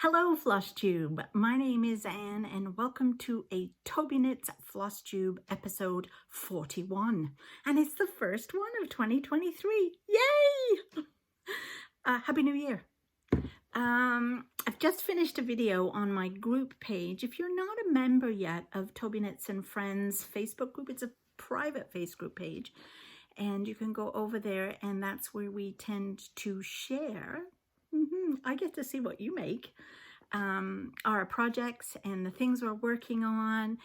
Hello Flosstube, my name is Anne and welcome to a Tobyknits Flosstube episode 41, and it's the first one of 2023. Yay! Happy New Year. I've just finished a video on my group page. If you're not a member yet of Tobyknits and Friends Facebook group, it's a private Facebook page and you can go over there, and that's where we tend to share. I get to see what you make, our projects and the things we're working on.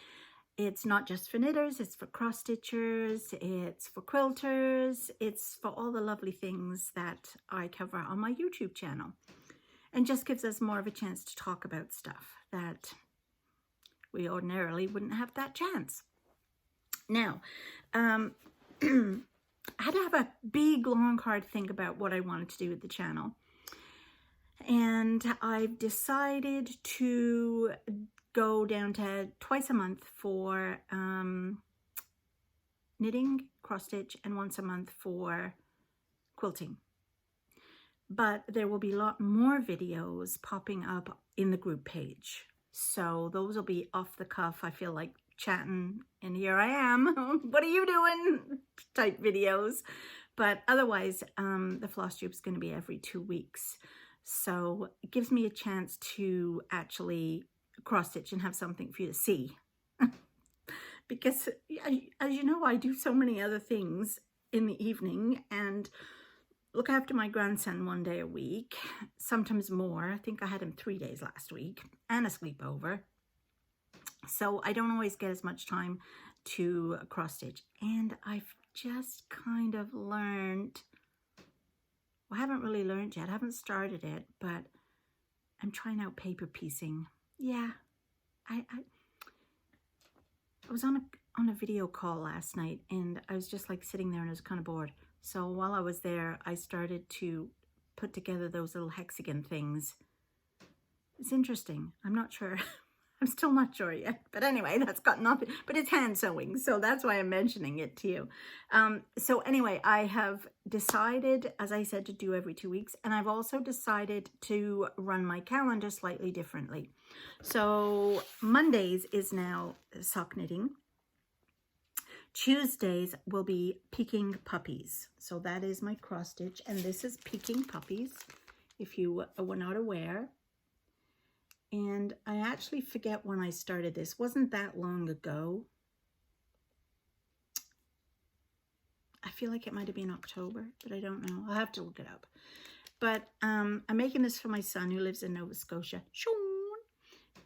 It's not just for knitters, it's for cross stitchers, it's for quilters, it's for all the lovely things that I cover on my YouTube channel, and just gives us more of a chance to talk about stuff that we ordinarily wouldn't have that chance. Now, I had to have a big, long, hard think about what I wanted to do with the channel. And I've decided to go down to twice a month for knitting, cross stitch, and once a month for quilting. But there will be a lot more videos popping up in the group page. So those will be off the cuff. I feel like chatting, and here I am. What are you doing? Type videos. But otherwise, the Flosstube is going to be every 2 weeks. So it gives me a chance to actually cross stitch and have something for you to see. Because as you know, I do so many other things in the evening and look after my grandson 1 day a week, sometimes more. I think I had him 3 days last week, and a sleepover. So I don't always get as much time to cross stitch. And I've just kind of learned, well, I haven't really learned yet. I haven't started it, but I'm trying out paper piecing. Yeah, I was on a video call last night, and I was just like sitting there and I was kind of bored. So while I was there, I started to put together those little hexagon things. It's interesting. I'm not sure. I'm still not sure yet. But anyway, that's got nothing. But it's hand sewing, so that's why I'm mentioning it to you. So anyway, I have decided, as I said, to do every 2 weeks. And I've also decided to run my calendar slightly differently. So Mondays is now sock knitting. Tuesdays will be picking puppies. So that is my cross stitch. And this is picking puppies, if you were not aware. And I actually forget when I started this. Wasn't that long ago. I feel like it might have been October, but I don't know. I'll have to look it up. But I'm making this for my son who lives in Nova Scotia, Sean.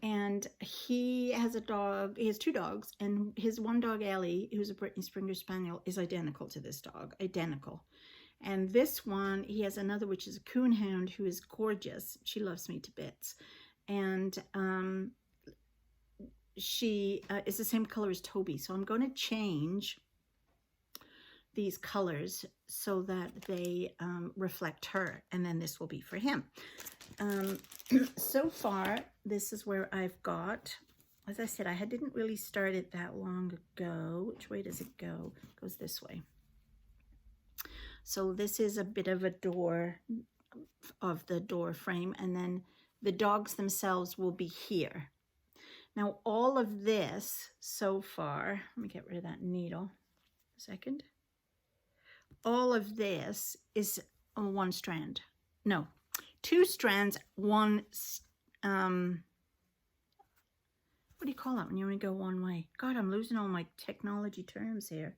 And he has a dog. He has 2 dogs, and his one dog, Ellie, who's a Brittany Springer Spaniel, is identical to this dog. Identical. And this one, he has another, which is a coonhound, who is gorgeous. She loves me to bits. And she is the same color as Toby. So I'm going to change these colors so that they reflect her. And then this will be for him. So far, this is where I've got, as I said, I didn't really start it that long ago. Which way does it go? It goes this way. So this is a bit of a door of the door frame, and then the dogs themselves will be here. Now, all of this so far, let me get rid of that needle a second. All of this is on 1 strand. No, 2 strands, 1, what do you call that when you only go one way? God, I'm losing all my technology terms here.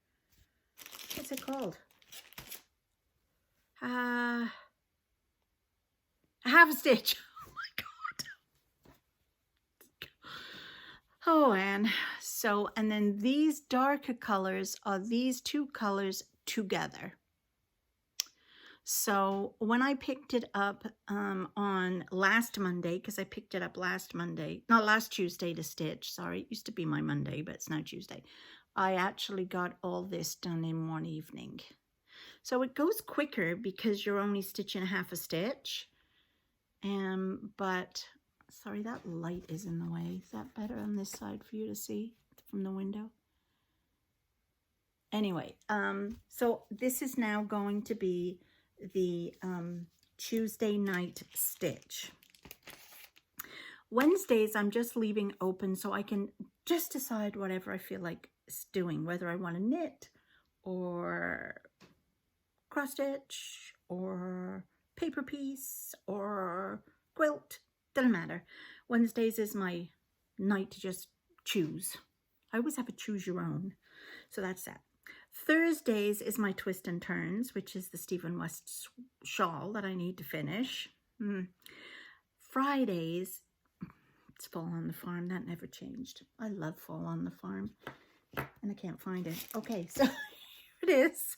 What's it called? A half a stitch. Oh, Anne. So, and then these darker colors are these 2 colors together. So when I picked it up on last Monday, because I picked it up last Monday, not last Tuesday to stitch, sorry, it used to be my Monday, but it's now Tuesday. I actually got all this done in 1 evening. So it goes quicker because you're only stitching a half a stitch. But sorry, that light is in the way. Is that better on this side for you to see from the window? Anyway, so this is now going to be the Tuesday night stitch. Wednesdays, I'm just leaving open so I can just decide whatever I feel like doing, whether I want to knit or cross stitch or paper piece or quilt. Doesn't matter. Wednesdays is my night to just choose. I always have a choose your own. So that's that. Thursdays is my twist and turns, which is the Stephen West shawl that I need to finish. Fridays, it's Fall on the Farm. That never changed. I love Fall on the Farm. And I can't find it. Okay, so here it is.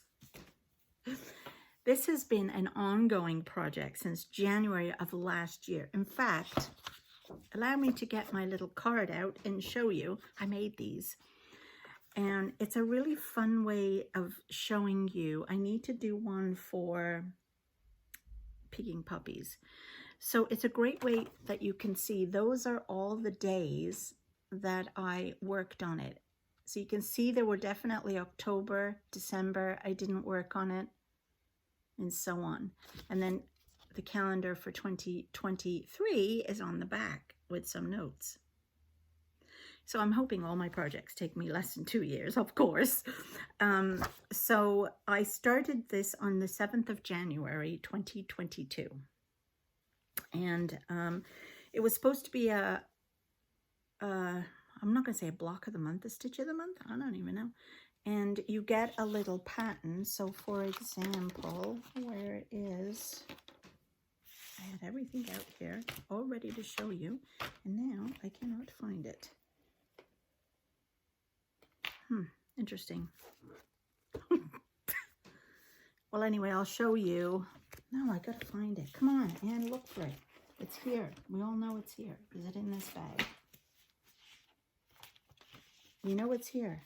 This has been an ongoing project since January of last year. In fact, allow me to get my little card out and show you. I made these. And it's a really fun way of showing you. I need to do one for picking puppies. So it's a great way that you can see those are all the days that I worked on it. So you can see there were definitely October, December, I didn't work on it, and so on. And then the calendar for 2023 is on the back with some notes. So I'm hoping all my projects take me less than 2 years, of course. So I started this on the 7th of January, 2022. And it was supposed to be I'm not going to say a block of the month, a stitch of the month. I don't even know. And you get a little pattern. So for example, where it is, I had everything out here all ready to show you. And now I cannot find it. Interesting. Well, anyway, I'll show you. No, I gotta find it. Come on, Anne, look for it. It's here. We all know it's here. Is it in this bag? You know it's here.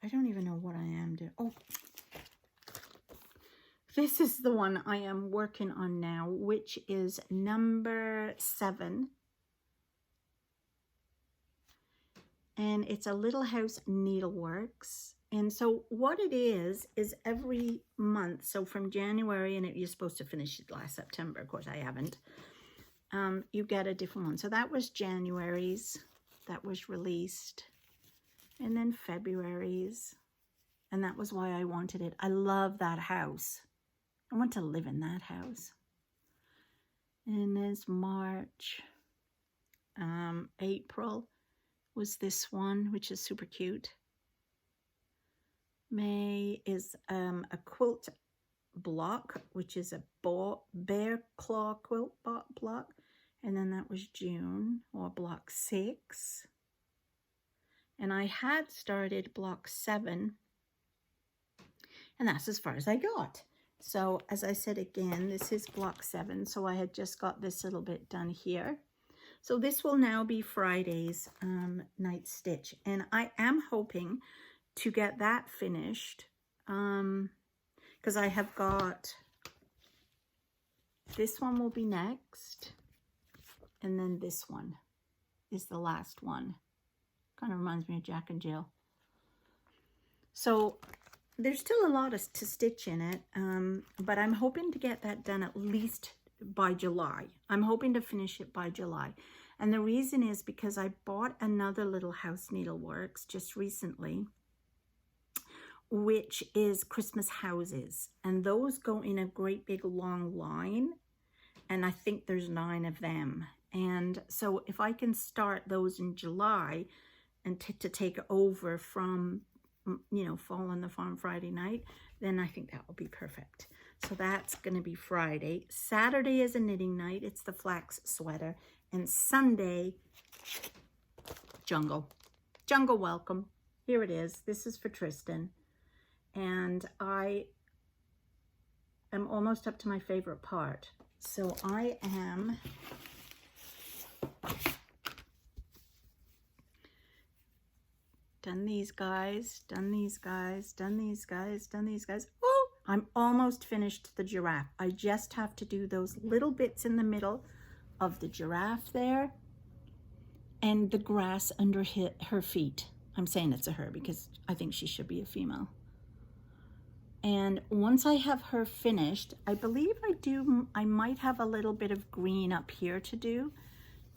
I don't even know what I am doing. Oh, this is the one I am working on now, which is number 7. And it's a Little House Needleworks. And so what it is every month, so from January, and you're supposed to finish it last September, of course I haven't, you get a different one. So that was January's, that was released, and then February's, and that was why I wanted it. I love that house. I want to live in that house. And there's March, April was this one, which is super cute. May is a quilt block, which is a bear claw quilt block. And then that was June, or block 6. And I had started block 7. And that's as far as I got. So as I said again, this is block 7. So I had just got this little bit done here. So this will now be Friday's night stitch. And I am hoping to get that finished because I have got, this one will be next. And then this one is the last one. Kind of reminds me of Jack and Jill. So there's still a lot to stitch in it, but I'm hoping to get that done at least by July. I'm hoping to finish it by July. And the reason is because I bought another Little House Needleworks just recently, which is Christmas houses. And those go in a great big long line. And I think there's 9 of them. And so if I can start those in July and to take over from, you know, Fall on the Farm Friday night, then I think that will be perfect. So that's going to be Friday. Saturday is a knitting night. It's the flax sweater. And Sunday, Jungle. Jungle Welcome. Here it is. This is for Tristan. And I am almost up to my favorite part. So I am done these guys, done these guys, done these guys, done these guys. Oh, I'm almost finished the giraffe. I just have to do those little bits in the middle of the giraffe there and the grass under her feet. I'm saying it's a her because I think she should be a female. And once I have her finished, I believe I might have a little bit of green up here to do,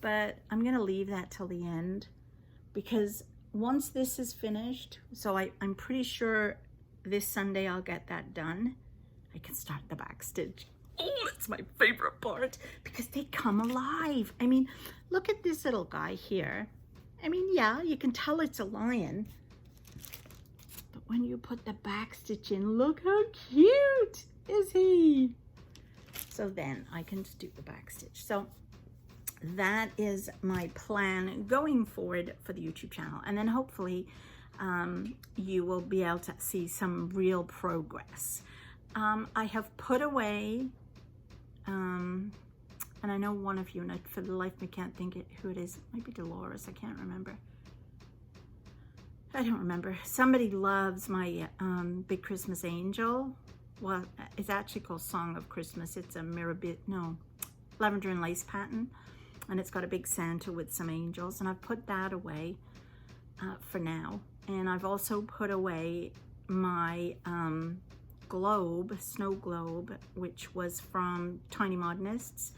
but I'm gonna leave that till the end, because once this is finished, so I'm pretty sure this Sunday I'll get that done, I can start the back stitch. Oh, it's my favorite part because they come alive. I mean, look at this little guy here. I mean, yeah, you can tell it's a lion, but when you put the back stitch in, look how cute is he. So then I can just do the back stitch. So that is my plan going forward for the YouTube channel. And then hopefully you will be able to see some real progress. I have put away, and I know one of you, and for the life of me can't think who it is. It might be Dolores, I can't remember. I don't remember. Somebody loves my Big Christmas Angel. Well, it's actually called Song of Christmas. It's a lavender and lace pattern. And it's got a big Santa with some angels. And I've put that away for now. And I've also put away my globe, snow globe, which was from Tiny Modernists,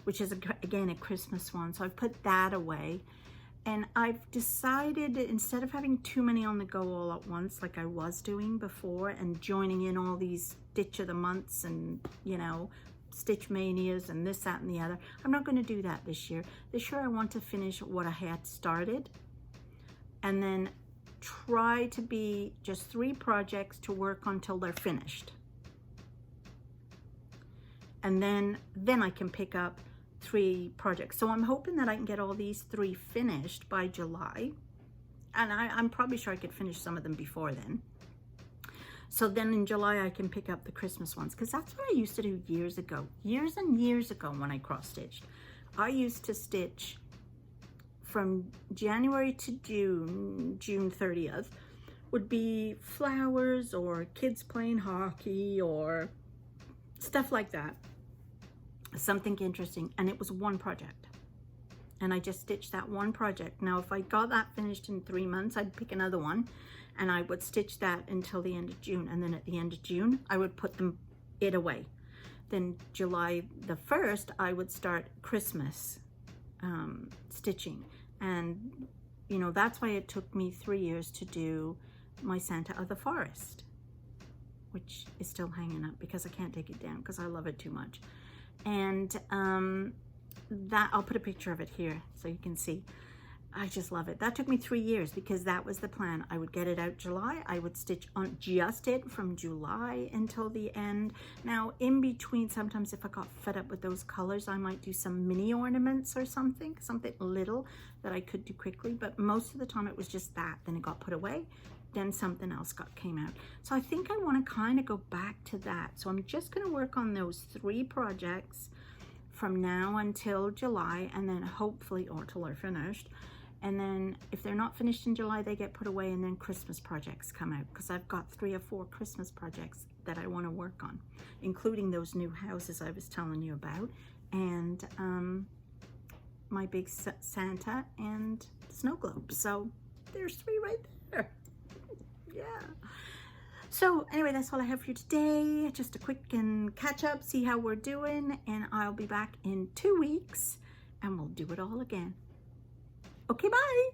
which is again a Christmas one. So I've put that away. And I've decided, instead of having too many on the go all at once like I was doing before and joining in all these stitch of the months and, you know, stitch manias and this, that, and the other, I'm not going to do that this year. This year I want to finish what I had started and then try to be just 3 projects to work on till they're finished. And then I can pick up 3 projects. So I'm hoping that I can get all these 3 finished by July. And I'm probably sure I could finish some of them before then. So then in July I can pick up the Christmas ones, because that's what I used to do years ago. Years and years ago when I cross-stitched. I used to stitch from January to June 30th would be flowers or kids playing hockey or stuff like that. Something interesting, and it was one project. And I just stitched that one project. Now, if I got that finished in 3 months, I'd pick another one and I would stitch that until the end of June. And then at the end of June, I would put it away. Then July the 1st, I would start Christmas stitching. And, you know, that's why it took me 3 years to do my Santa of the Forest, which is still hanging up because I can't take it down because I love it too much. And that, I'll put a picture of it here so you can see. I just love it. That took me 3 years because that was the plan. I would get it out July. I would stitch on just it from July until the end. Now, in between, sometimes if I got fed up with those colors, I might do some mini ornaments or something little that I could do quickly. But most of the time it was just that. Then it got put away. Then something else came out. So I think I want to kind of go back to that. So I'm just going to work on those 3 projects from now until July, and then hopefully, or till they're finished. And then if they're not finished in July, they get put away, and then Christmas projects come out, because I've got 3 or 4 Christmas projects that I want to work on, including those new houses I was telling you about, and my big Santa and snow globe. So there's 3 right there. Yeah. So anyway, that's all I have for you today. Just a quick and catch up, see how we're doing, and I'll be back in 2 weeks and we'll do it all again. Okay, bye.